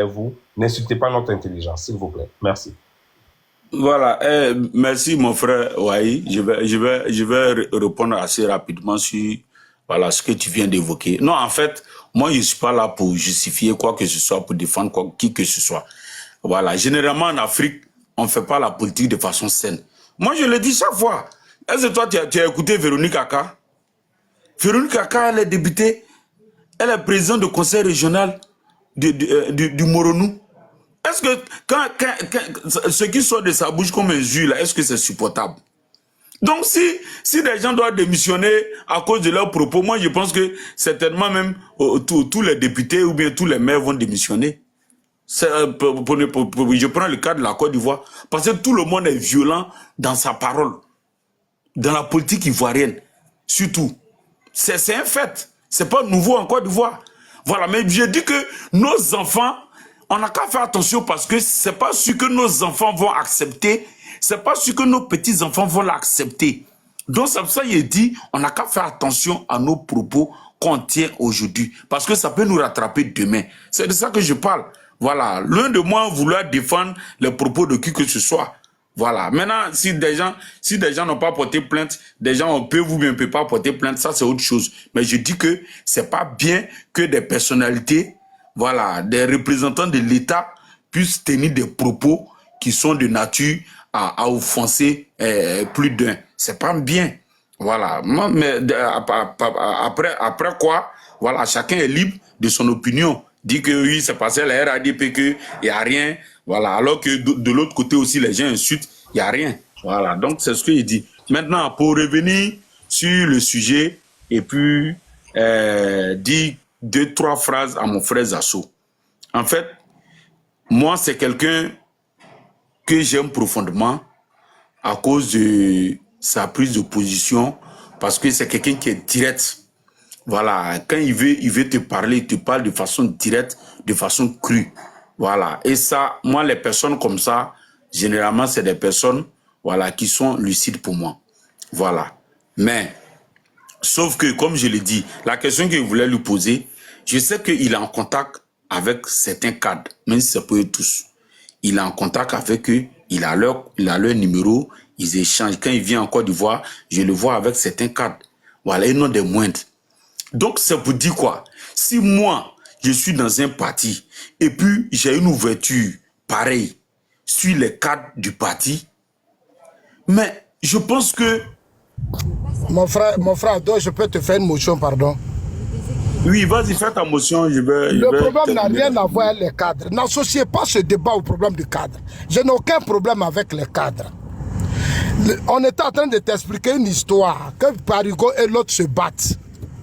vous, n'insultez pas notre intelligence, s'il vous plaît. Merci. Voilà, merci mon frère Ouahi. Je vais répondre assez rapidement sur voilà, ce que tu viens d'évoquer. Non, en fait, moi, je ne suis pas là pour justifier quoi que ce soit, pour défendre qui que ce soit. Voilà, généralement en Afrique, on ne fait pas la politique de façon saine. Moi, je le dis chaque fois. Est-ce que toi, tu as écouté Véronique Aka? Véronique Aka, elle est députée, elle est présidente du conseil régional du Moronou. Est-ce que quand ce qui sort de sa bouche comme un jus, est-ce que c'est supportable? Donc si des gens doivent démissionner à cause de leurs propos, moi je pense que certainement même tous les députés ou bien tous les maires vont démissionner. Je prends le cas de la Côte d'Ivoire, parce que tout le monde est violent dans sa parole, dans la politique ivoirienne, surtout. C'est un fait, c'est pas nouveau en Côte d'Ivoire. Voilà, mais je dis que nos enfants, on n'a qu'à faire attention parce que c'est pas sûr que nos enfants vont accepter, c'est pas sûr que nos petits-enfants vont l'accepter. Donc c'est pour ça qu'il dit, on n'a qu'à faire attention à nos propos qu'on tient aujourd'hui, parce que ça peut nous rattraper demain. C'est de ça que je parle. Voilà, loin de moi vouloir défendre les propos de qui que ce soit. Voilà, maintenant, si des gens n'ont pas porté plainte, des gens on peut ou bien on peut pas porter plainte, ça c'est autre chose. Mais je dis que c'est pas bien que des personnalités, voilà, des représentants de l'État puissent tenir des propos qui sont de nature à offenser plus d'un. C'est pas bien. Voilà. Mais après quoi, voilà, chacun est libre de son opinion. Dit que oui, c'est passé à la RADP qu'il n'y a rien. Voilà. Alors que de l'autre côté aussi, les gens insultent, il n'y a rien. Voilà. Donc, c'est ce qu'il dit. Maintenant, pour revenir sur le sujet et puis dire 2-3 phrases à mon frère Zasso. En fait, moi, c'est quelqu'un que j'aime profondément à cause de sa prise de position, parce que c'est quelqu'un qui est direct. Voilà, quand il veut te parler, il te parle de façon directe, de façon crue. Voilà, et ça, moi, les personnes comme ça, généralement, c'est des personnes, voilà, qui sont lucides pour moi. Voilà. Mais, sauf que, comme je l'ai dit, la question que je voulais lui poser, je sais qu'il est en contact avec certains cadres, même si c'est pas eux tous. Il est en contact avec eux, il a leur numéro, ils échangent. Quand il vient en Côte d'Ivoire, je le vois avec certains cadres. Voilà, ils n'ont des moindres. Donc, ça vous dit quoi? Si moi, je suis dans un parti, et puis j'ai une ouverture pareille sur les cadres du parti, mais je pense que... Mon frère, donc je peux te faire une motion, pardon. Oui, vas-y, fais ta motion, Le problème n'a rien à voir avec les cadres. N'associez pas ce débat au problème du cadre. Je n'ai aucun problème avec les cadres. On était en train de t'expliquer une histoire, que Parigo et l'autre se battent.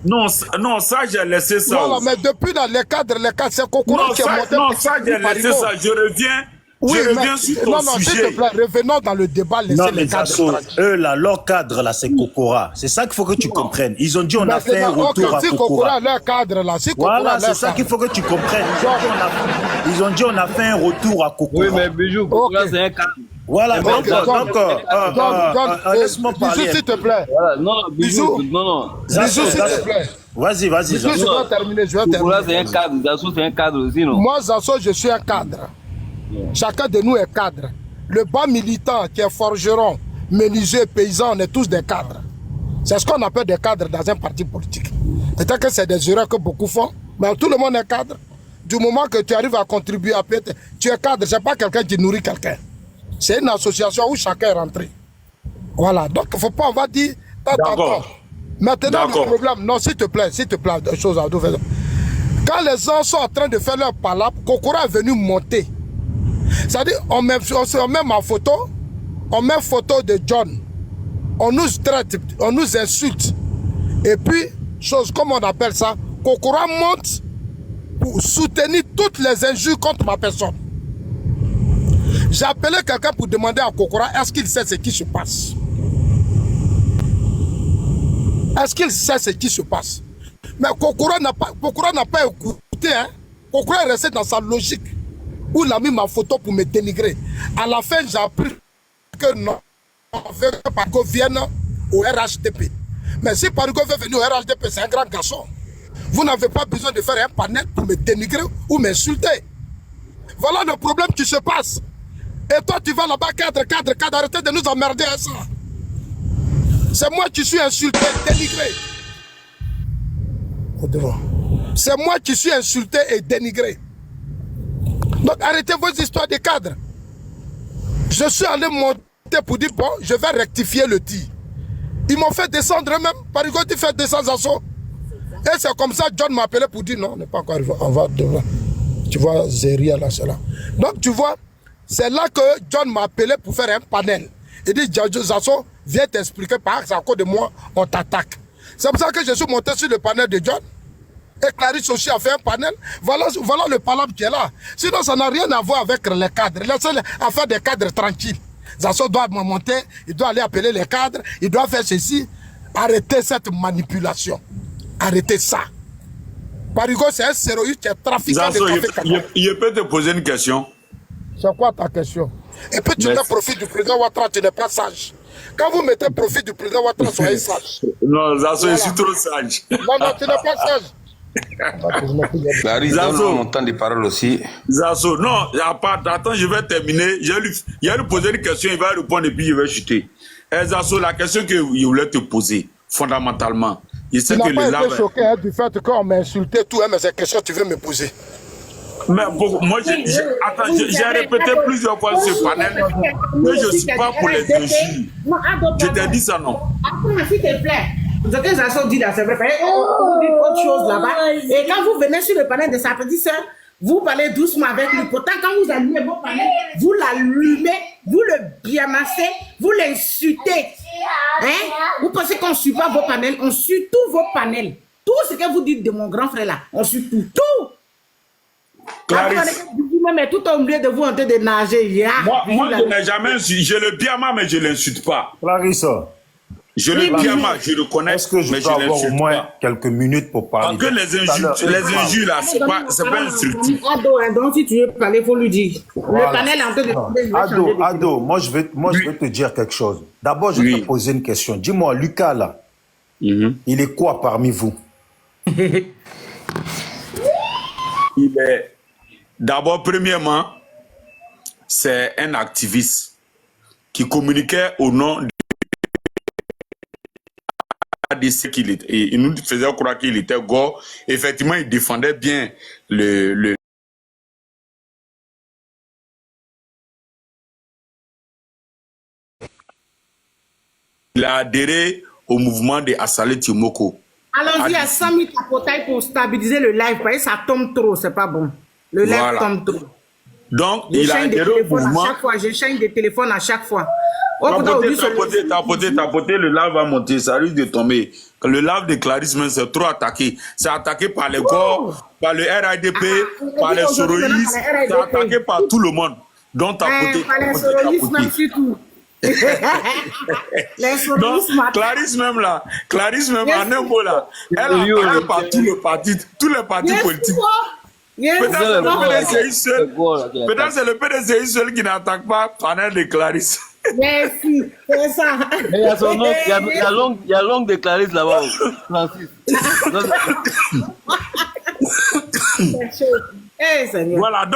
Non, ça, j'ai laissé ça. Voilà, mais depuis dans les cadres, c'est Kokora qui est monté. Non, ça, j'ai laissé ça. Je reviens. Oui, je reviens sur ton sujet. S'il te plaît, revenons dans le débat. Non, mais Zasso, eux, là, leur cadre, là, c'est Kokora. C'est ça qu'il faut que tu comprennes. Ils ont dit, on a fait un retour à Kokora. Leur cadre, là, voilà, c'est ça qu'il faut que tu comprennes. Ils ont dit, on a fait un retour à Kokora. Oui, mais Bijou, Kokora, c'est un cadre. Voilà, donc, laisse-moi parler. Bijou, s'il te plaît. Voilà, non, Bijou, non. Bijou, s'il te plaît. Vas-y, Bijou, je vais terminer, Kokora, c'est un cadre. Zasso, c'est un cadre aussi, non? Moi, Zasso, je suis un cadre. Chacun de nous est cadre. Le bas militant qui est forgeron, menuisier, paysan, on est tous des cadres. C'est ce qu'on appelle des cadres dans un parti politique. Peut-être que c'est des erreurs que beaucoup font, mais tout le monde est cadre. Du moment que tu arrives à contribuer à peut-être, tu es cadre, c'est pas quelqu'un qui nourrit quelqu'un. C'est une association où chacun est rentré. Voilà, donc il ne faut pas, on va dire, maintenant le problème, non, s'il te plaît, des choses à faire. Quand les gens sont en train de faire leur palabre, Kokora est venu monter. C'est-à-dire, on met ma photo, on met photo de John, on nous traite, on nous insulte. Et puis, comment on appelle ça, Kokora monte pour soutenir toutes les injures contre ma personne. J'ai appelé quelqu'un pour demander à Kokora, est-ce qu'il sait ce qui se passe? Est-ce qu'il sait ce qui se passe? Mais Kokora n'a pas écouté, hein. Kokora est resté dans sa logique. Où il a mis ma photo pour me dénigrer. À la fin, j'ai appris que non, on veut que Parigo vienne au RHDP. Mais si Parigo veut venir au RHDP, c'est un grand garçon. Vous n'avez pas besoin de faire un panel pour me dénigrer ou m'insulter. Voilà le problème qui se passe. Et toi, tu vas là-bas, cadre, arrêtez de nous emmerder à ça. C'est moi qui suis insulté, dénigré. C'est moi qui suis insulté et dénigré. Donc arrêtez vos histoires de cadres. Je suis allé monter pour dire, bon, je vais rectifier le tir. Ils m'ont fait descendre même. Par exemple, ils font descendre assaut. Et c'est comme ça, John m'a appelé pour dire, non, on n'est pas encore arrivé, on va devant. Tu vois, Zéria là, c'est là. Donc tu vois, c'est là que John m'a appelé pour faire un panel. Il dit, Zasso, viens t'expliquer, par exemple, à cause de moi, on t'attaque. C'est pour ça que je suis monté sur le panel de John. Et Clarisse aussi a fait un panel. Voilà le palabre qui est là. Sinon, ça n'a rien à voir avec les cadres. La seule affaire des cadres tranquilles. Zasso doit monter, il doit aller appeler les cadres, il doit faire ceci. Arrêtez cette manipulation. Arrêtez ça. Parigo, c'est un stéroïde qui est trafiquant de trafic. Je peux te poser une question. C'est quoi ta question? Et puis tu mets profit du président Ouattara, tu n'es pas sage. Quand vous mettez profit du président Ouattara, soyez sage. Non, Zasso, je suis trop sage. Non, tu n'es pas sage. Clarisse, donne mon temps de parole aussi. Zasso, non, attends, je vais terminer. Je vais lui poser une question, il va répondre et puis je vais chuter. Zasso, la question que je voulais te poser, fondamentalement, je sais que le lave... été choqué du fait qu'on m'a insulté tout, mais c'est question que tu veux me poser. Mais moi, j'ai répété plusieurs fois ce panel que je ne suis pas pour les injures. Je t'ai dit ça, non? Attends, s'il te plaît. Ce que Zasso dit là, c'est vrai. Vous dites autre chose là-bas. Et quand vous venez sur le panel de sa petite sœur, vous parlez doucement avec lui. Pourtant, quand vous allumez vos panels, vous l'allumez, vous le biamassez, vous l'insultez. Hein? Vous pensez qu'on ne suit pas vos panels? On suit tous vos panels. Tout ce que vous dites de mon grand frère là, on suit tout. Tout. Clarisse. Mais tout au milieu de vous en train de nager. Moi, je n'ai jamais insulté. Je le biama, mais je ne l'insulte pas. Clarisse. Je le biama, je le connais. Est-ce que je peux avoir au moins quelques minutes pour parler? Parce que les injures là, c'est pas instructif. Ado, donc si tu veux parler, il faut lui dire. Voilà. Le panel est en train de... Ado, moi je vais te dire quelque chose. D'abord, je vais te poser une question. Dis-moi, Lucas là, il est quoi parmi vous? Il est... D'abord, premièrement, c'est un activiste qui communiquait au nom de l'ADC qu'il était. Et il nous faisait croire qu'il était gore. Effectivement, il défendait bien le Il a adhéré au mouvement de Assalé Timoko. Allons-y à 100 000 tapotailles pour stabiliser le live, parce que ça tombe trop, c'est pas bon. Le live tombe trop. Donc, il a adhéré au mouvement. Je change de téléphone à chaque fois. Tapoter, le live va monter, ça risque de tomber. Le live de Clarisse, c'est trop attaqué. C'est attaqué par les corps, par le RADP, par les soroïstes, c'est attaqué par tout le monde. Donc, tapoter. Par les soroïstes, même surtout. Donc, Clarisse même, en un mot là, elle a attaqué par tous les partis politiques. Peut-être c'est le PDCI seul qui n'attaque pas panel de Clarisse. Merci, c'est ça. Mais il y a son nom, il y a l'ongle de Clarisse là-bas. Francis. Voilà,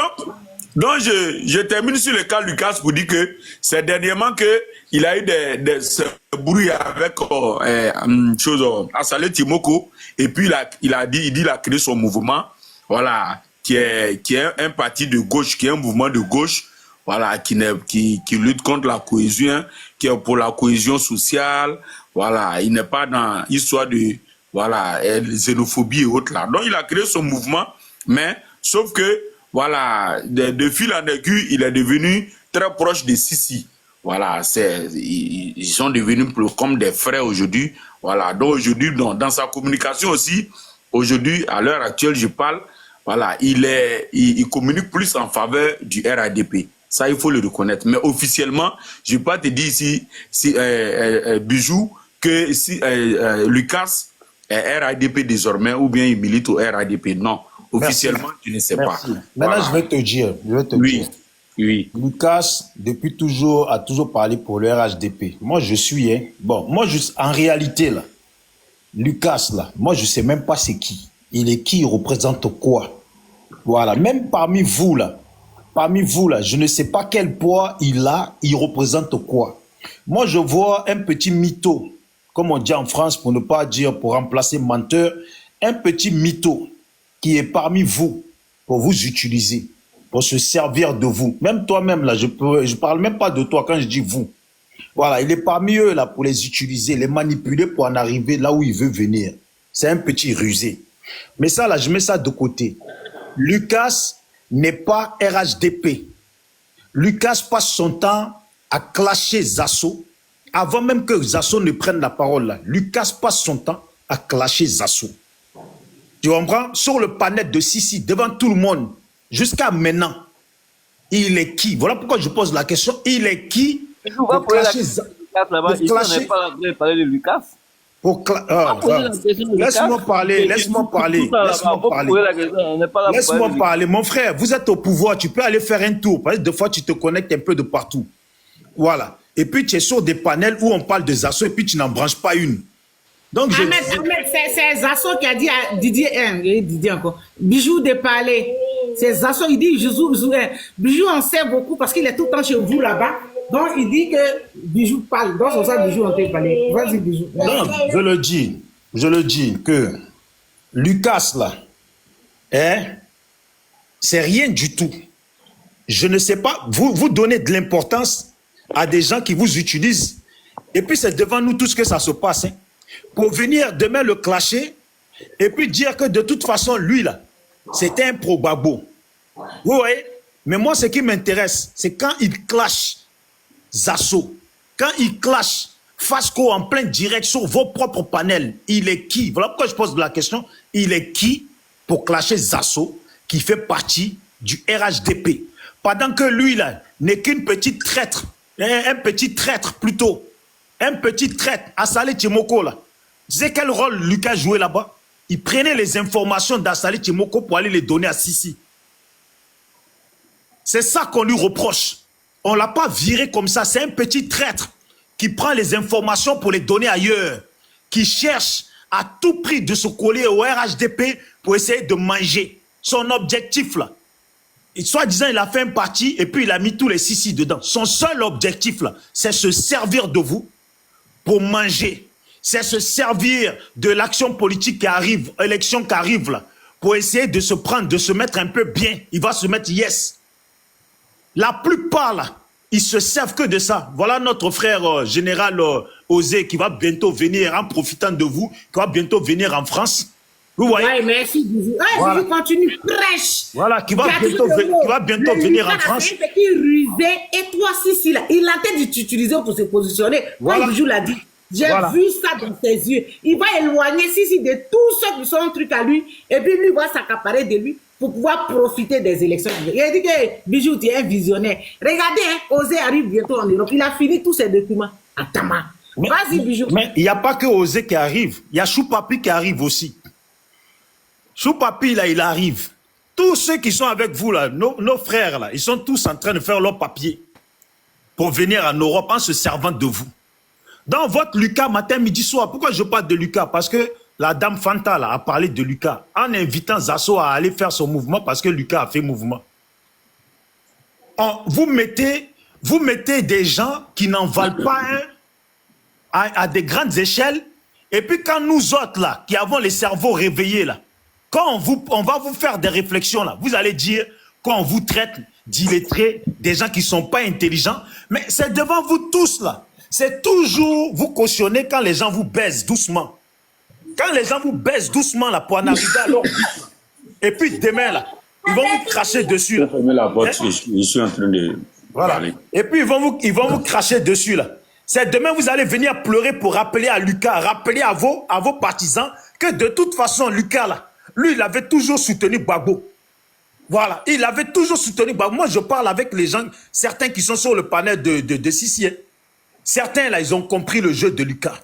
donc je termine sur le cas Lucas pour dire que c'est dernièrement qu'il a eu des bruits avec Assalé Timoko, et puis il a créé son mouvement, voilà, qui est un parti de gauche, qui est un mouvement de gauche, voilà, qui lutte contre la cohésion, qui est pour la cohésion sociale, voilà, il n'est pas dans l'histoire de, voilà, xénophobie et autres là. Donc il a créé son mouvement, mais sauf que, voilà, de fil en aiguille, il est devenu très proche de Sisi. Voilà, ils sont devenus comme des frères aujourd'hui. Voilà, donc aujourd'hui, dans sa communication aussi, aujourd'hui, à l'heure actuelle, je parle, voilà, il communique plus en faveur du RADP. Ça, il faut le reconnaître. Mais officiellement, je ne vais pas te dire ici, Bijou, que si Lucas est RADP désormais, ou bien il milite au RADP. Non. Officiellement, tu ne sais pas. Maintenant, voilà. Je vais te dire. Oui. Lucas, depuis toujours, a toujours parlé pour le RHDP. Moi, je suis... en réalité, là, Lucas, là, moi, je ne sais même pas c'est qui. Il est qui, il représente quoi. Voilà. Même parmi vous, là, parmi vous, là, je ne sais pas quel poids il a, il représente quoi. Moi, je vois un petit mytho, comme on dit en France, pour ne pas dire, pour remplacer menteur, un petit mytho qui est parmi vous, pour vous utiliser, pour se servir de vous. Même toi-même, là, je parle même pas de toi quand je dis vous. Voilà, il est parmi eux, là, pour les utiliser, les manipuler pour en arriver là où il veut venir. C'est un petit rusé. Mais ça, là, je mets ça de côté. Lucas n'est pas RHDP. Lucas passe son temps à clasher Zasso, avant même que Zasso ne prenne la parole là. Lucas passe son temps à clasher Zasso. Tu comprends? Sur le panel de Sissi, devant tout le monde, jusqu'à maintenant, il est qui? Voilà pourquoi je pose la question. Il est qui pour clasher Zasso? Parler de Lucas. Laisse-moi parler, laisse-moi parler, laisse-moi parler. Mon frère, vous êtes au pouvoir, tu peux aller faire un tour, parce que des fois tu te connectes un peu de partout. Voilà. Et puis tu es sur des panels où on parle de Zasso et puis tu n'en branches pas une. Donc Ahmed, c'est Zasso qui a dit à Didier encore, Bijou de parler. C'est Zasso, il dit Bijou en sait beaucoup parce qu'il est tout le temps chez vous là-bas. Donc il dit que Bijou parle. Donc c'est ça Bijou on peut parler. Vas-y Bijou. Non, je le dis que Lucas là, c'est rien du tout. Je ne sais pas, vous donnez de l'importance à des gens qui vous utilisent et puis c'est devant nous tout ce que ça se passe. Pour venir demain le clasher et puis dire que de toute façon lui là, c'était un probabo. Vous voyez? Mais moi ce qui m'intéresse, c'est quand il clash Zasso, quand il clash Fasco en plein direct sur vos propres panels, il est qui? Voilà pourquoi je pose la question. Il est qui pour clasher Zasso qui fait partie du RHDP? Pendant que lui là n'est qu'une petite traître, un petit traître plutôt, un petit traître, Assalé Tchimoko là. Tu sais quel rôle Lucas jouait là-bas? Il prenait les informations d'Assalé Tchimoko pour aller les donner à Sissi. C'est ça qu'on lui reproche. On ne l'a pas viré comme ça. C'est un petit traître qui prend les informations pour les donner ailleurs, qui cherche à tout prix de se coller au RHDP pour essayer de manger. Son objectif là, soi-disant il a fait un parti et puis il a mis tous les Sissi dedans. Son seul objectif là, c'est se servir de vous pour manger. C'est se servir de l'action politique qui arrive, élection qui arrive là, pour essayer de se prendre, de se mettre un peu bien. Il va se mettre yes. La plupart là, ils se servent que de ça. Voilà notre frère général Osé qui va bientôt venir en profitant de vous, qui va bientôt venir en France. Vous voyez? Ouais, merci Bijou. Voilà. Bijou continue, prêche. Voilà, qui va bientôt venir en France. C'est un petit rusé et toi Sissi là, il a tenté de t'utiliser pour se positionner. Voilà. Comme Bijou l'a dit. J'ai vu ça dans ses yeux. Il va éloigner Sissi de tous ceux qui sont un truc à lui et puis lui va s'accaparer de lui pour pouvoir profiter des élections. Il a dit que Bijou, tu es un visionnaire. Regardez, Osé arrive bientôt en Europe. Il a fini tous ses documents. Attends, vas-y Bijou. Mais il n'y a pas que Osé qui arrive. Il y a Choupapi qui arrive aussi. Choupapi, là, il arrive. Tous ceux qui sont avec vous, là, nos frères, là, ils sont tous en train de faire leur papier pour venir en Europe en se servant de vous. Dans votre Lucas, matin, midi, soir, pourquoi je parle de Lucas? Parce que la dame Fanta là, a parlé de Lucas en invitant Zasso à aller faire son mouvement parce que Lucas a fait mouvement. Vous mettez des gens qui n'en valent pas un à des grandes échelles et puis quand nous autres là, qui avons les cerveaux réveillés là, quand on va vous faire des réflexions là, vous allez dire qu'on vous traite d'illettrés, des gens qui ne sont pas intelligents, mais c'est devant vous tous là. C'est toujours vous cautionnez quand les gens vous baissent doucement. Quand les gens vous baissent doucement là pour en arriver à leur but. Et puis demain là, ils vont vous cracher dessus. Là. La porte, je suis en train de parler. Et puis ils vont vous cracher dessus là. C'est demain vous allez venir pleurer pour rappeler à Lucas, rappeler à vos partisans que de toute façon Lucas là, lui il avait toujours soutenu Gbagbo. Voilà, il avait toujours soutenu Gbagbo. Moi je parle avec les gens, certains qui sont sur le panel de Sissi. Certains là, ils ont compris le jeu de Lucas.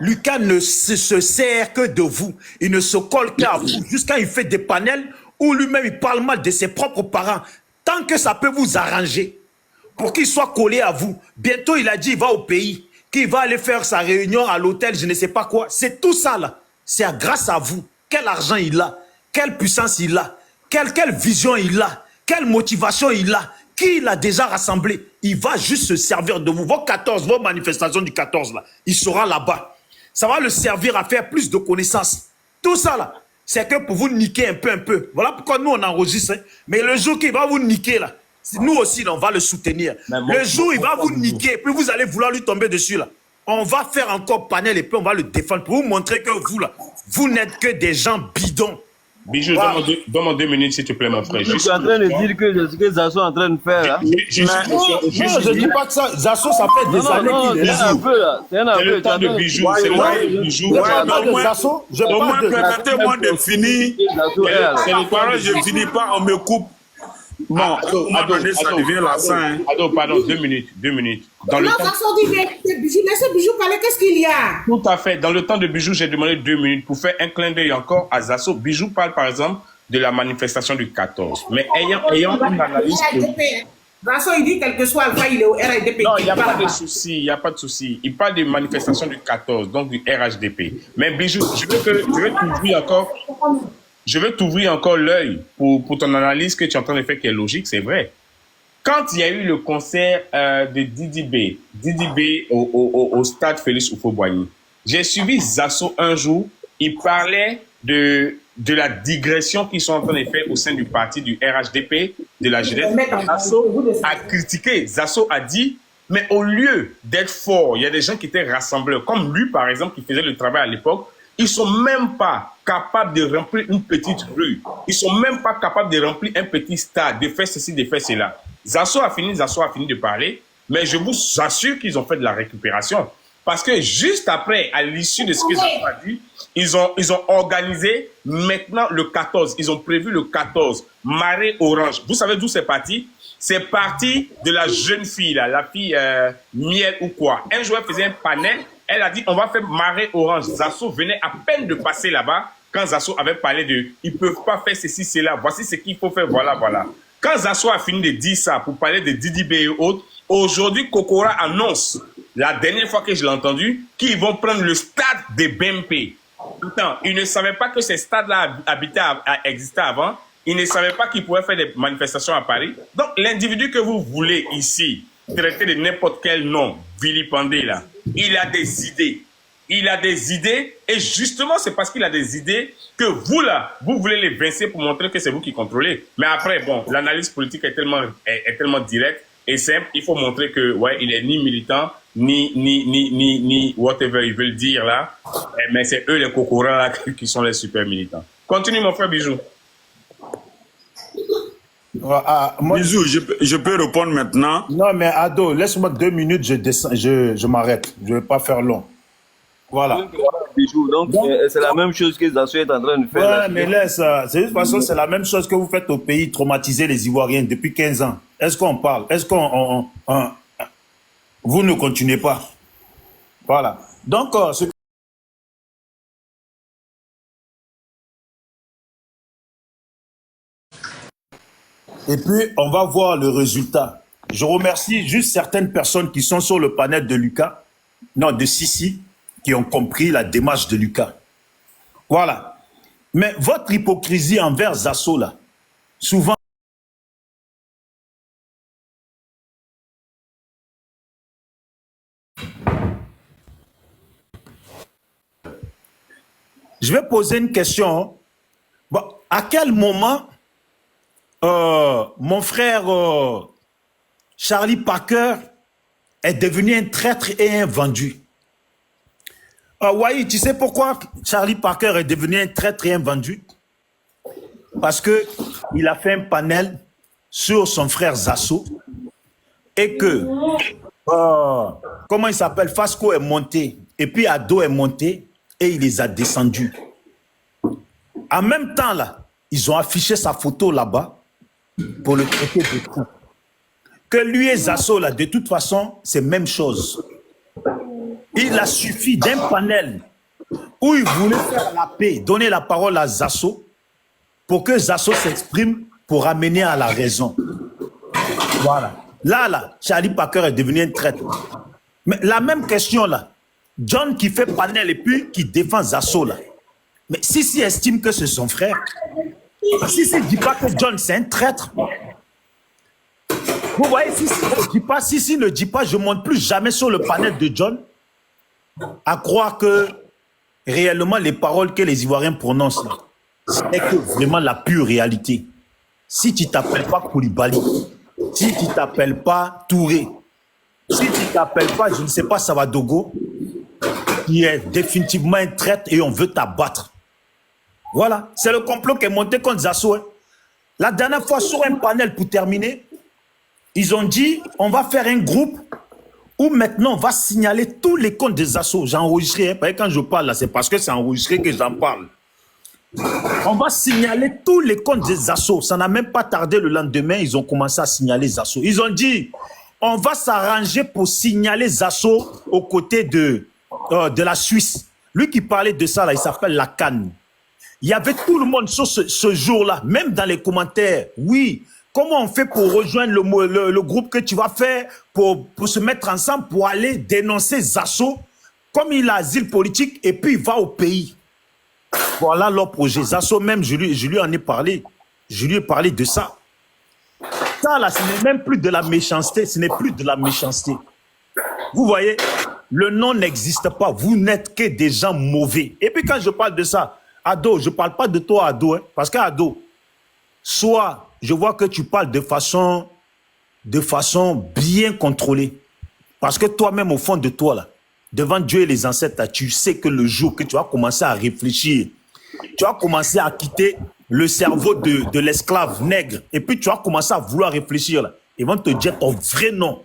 Lucas ne se sert que de vous. Il ne se colle qu'à vous. Jusqu'à il fait des panels où lui-même il parle mal de ses propres parents. Tant que ça peut vous arranger pour qu'il soit collé à vous. Bientôt il a dit il va au pays, qu'il va aller faire sa réunion à l'hôtel, je ne sais pas quoi. C'est tout ça là. C'est grâce à vous. Quel argent il a, quelle puissance il a, quelle vision il a, Quelle motivation il a? Qui il a déjà rassemblé? Il va juste se servir de vous. Vos 14, vos manifestations du 14, là, il sera là-bas. Ça va le servir à faire plus de connaissances. Tout ça, là, c'est que pour vous niquer un peu. Voilà pourquoi nous, on enregistre. Hein. Mais le jour qu'il va vous niquer, là, nous aussi, là, on va le soutenir. Le jour où il va vous niquer, puis vous allez vouloir lui tomber dessus, là, on va faire encore panel et puis on va le défendre pour vous montrer que vous, là, vous n'êtes que des gens bidons. Bijou, donne-moi 2 minutes, s'il te plaît, mon frère. Je suis en train de dire que c'est ce que Zasso est en train de faire. Là. Non, je ne dis pas que ça. Zasso, ça fait des années qu'il est là. C'est un peu là. C'est le temps de Bijou. C'est le temps de Bijou. Au moins, permettez-moi de finir. C'est le parole, je ne finis pas, on me coupe. Bon, Ado, ça devient la fin. Ado, pardon, 2 minutes. Dans le temps... Laissez Bijou parler, qu'est-ce qu'il y a? Tout à fait. Dans le temps de Bijou, j'ai demandé 2 minutes pour faire un clin d'œil encore à Zasso. Bijou parle par exemple de la manifestation du 14. Mais ayant une analyse... Zasso, il dit quel que soit Alpha, il est au RHDP. Non, il n'y a pas de souci, Il parle de manifestation du 14, donc du RHDP. Mais Bijou, je vais t'ouvrir encore l'œil pour ton analyse que tu es en train de faire qui est logique, c'est vrai. Quand il y a eu le concert de Didi B au stade Félix Houphouët-Boigny, j'ai suivi Zasso un jour, il parlait de la digression qu'ils sont en train de faire au sein du parti du RHDP, de la jeunesse. Zasso a critiqué, Zasso a dit, mais au lieu d'être fort, il y a des gens qui étaient rassembleurs, comme lui par exemple qui faisait le travail à l'époque, ils sont même pas capables de remplir une petite rue. Ils sont même pas capables de remplir un petit stade, de faire ceci, de faire cela. Zasso a fini de parler, mais je vous assure qu'ils ont fait de la récupération. Parce que juste après, à l'issue de ce qu'ils ont dit, ils ont organisé maintenant le 14. Ils ont prévu le 14, marée orange. Vous savez d'où c'est parti? C'est parti de la jeune fille, là, la fille Miel ou quoi. Un jour, elle faisait un panel. Elle a dit, on va faire marée orange. Zasso venait à peine de passer là-bas quand Zasso avait parlé de, ils ne peuvent pas faire ceci, cela. Voici ce qu'il faut faire, voilà. Quand Zasso a fini de dire ça pour parler de Didi B et autres, aujourd'hui, Kokora annonce, la dernière fois que je l'ai entendu, qu'ils vont prendre le stade de BMP. Pourtant, ils ne savaient pas que ces stades-là existaient avant. Ils ne savaient pas qu'ils pouvaient faire des manifestations à Paris. Donc, l'individu que vous voulez ici, traiter de n'importe quel nom, vilipendé là, il a des idées. Et justement, c'est parce qu'il a des idées que vous là, vous voulez les vincer pour montrer que c'est vous qui contrôlez. Mais après, bon, l'analyse politique est tellement directe et simple. Il faut montrer que, ouais, il est ni militant, ni whatever ils veulent dire là. Mais c'est eux les cocorants là qui sont les super militants. Continue mon frère Bijou. Bisous, je peux répondre maintenant. Non, mais Ado, laisse-moi 2 minutes, je m'arrête. Je ne vais pas faire long. Voilà. Donc c'est la même chose que Zasso est en train de faire. Ouais, là, mais laisse, de toute façon, c'est la même chose que vous faites au pays, traumatiser les Ivoiriens depuis 15 ans. Est-ce qu'on parle? Est-ce qu'on... vous ne continuez pas. Voilà. Donc, et puis, on va voir le résultat. Je remercie juste certaines personnes qui sont sur le panel de Lucas, non, de Sissi, qui ont compris la démarche de Lucas. Voilà. Mais votre hypocrisie envers Zasso, là, souvent, je vais poser une question. Bon, à quel moment mon frère Charlie Parker est devenu un traître et un vendu? Wai, tu sais pourquoi Charlie Parker est devenu un traître et un vendu? Parce que il a fait un panel sur son frère Zasso et que, comment il s'appelle, Fasco est monté et puis Ado est monté et il les a descendus. En même temps, là, ils ont affiché sa photo là-bas pour le traiter de coup. Que lui et Zasso, là, de toute façon, c'est même chose. Il a suffi d'un panel où il voulait faire la paix, donner la parole à Zasso pour que Zasso s'exprime pour amener à la raison. Voilà. Là, Charlie Parker est devenu un traître. Mais la même question, là, John qui fait panel et puis qui défend Zasso, là. Mais Sissi estime que c'est son frère. Sissi ne dit pas que John c'est un traître. Vous voyez, si ne dit pas, je ne monte plus jamais sur le panel de John à croire que réellement les paroles que les Ivoiriens prononcent, c'est que vraiment la pure réalité. Si tu ne t'appelles pas Koulibaly, si tu ne t'appelles pas Touré, si tu ne t'appelles pas, je ne sais pas, Savadogo, qui est définitivement un traître et on veut t'abattre. Voilà, c'est le complot qui est monté contre Zasso. Hein. La dernière fois, sur un panel pour terminer, ils ont dit, on va faire un groupe où maintenant on va signaler tous les comptes des assos. J'ai enregistré, hein, quand je parle là, c'est parce que c'est enregistré que j'en parle. On va signaler tous les comptes des assos. Ça n'a même pas tardé le lendemain, ils ont commencé à signaler les assos. Ils ont dit, on va s'arranger pour signaler les assos aux côtés de la Suisse. Lui qui parlait de ça là, il s'appelle Lacan. Il y avait tout le monde sur ce jour-là, même dans les commentaires. Oui, comment on fait pour rejoindre le groupe que tu vas faire pour se mettre ensemble pour aller dénoncer Zasso comme il a asile politique et puis il va au pays. Voilà leur projet. Zasso même, je lui en ai parlé. Je lui ai parlé de ça. Ça là, ce n'est même plus de la méchanceté. Ce n'est plus de la méchanceté. Vous voyez, le nom n'existe pas. Vous n'êtes que des gens mauvais. Et puis quand je parle de ça, Ado, je ne parle pas de toi, Ado, hein, parce qu'Ado, soit je vois que tu parles de façon bien contrôlée. Parce que toi-même, au fond de toi, là, devant Dieu et les ancêtres, là, tu sais que le jour que tu vas commencer à réfléchir, tu vas commencer à quitter le cerveau de l'esclave nègre, et puis tu vas commencer à vouloir réfléchir, là. Ils vont te dire ton vrai nom.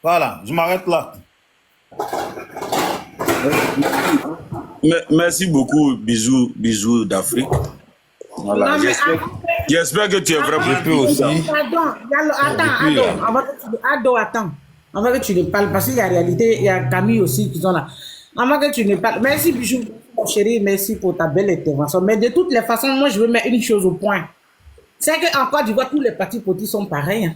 Voilà, je m'arrête là. Merci beaucoup, bisous d'Afrique. Voilà, j'espère que tu es vraiment... aussi. Attends. Avant que tu ne parles, parce qu'il y a réalité, il y a Camille aussi qui sont là. Avant que tu ne parles, merci Bijou, mon chéri, merci pour ta belle intervention. Mais de toutes les façons, moi je veux mettre une chose au point. C'est qu'en Côte d'Ivoire, tous les partis politiques sont pareils. Hein.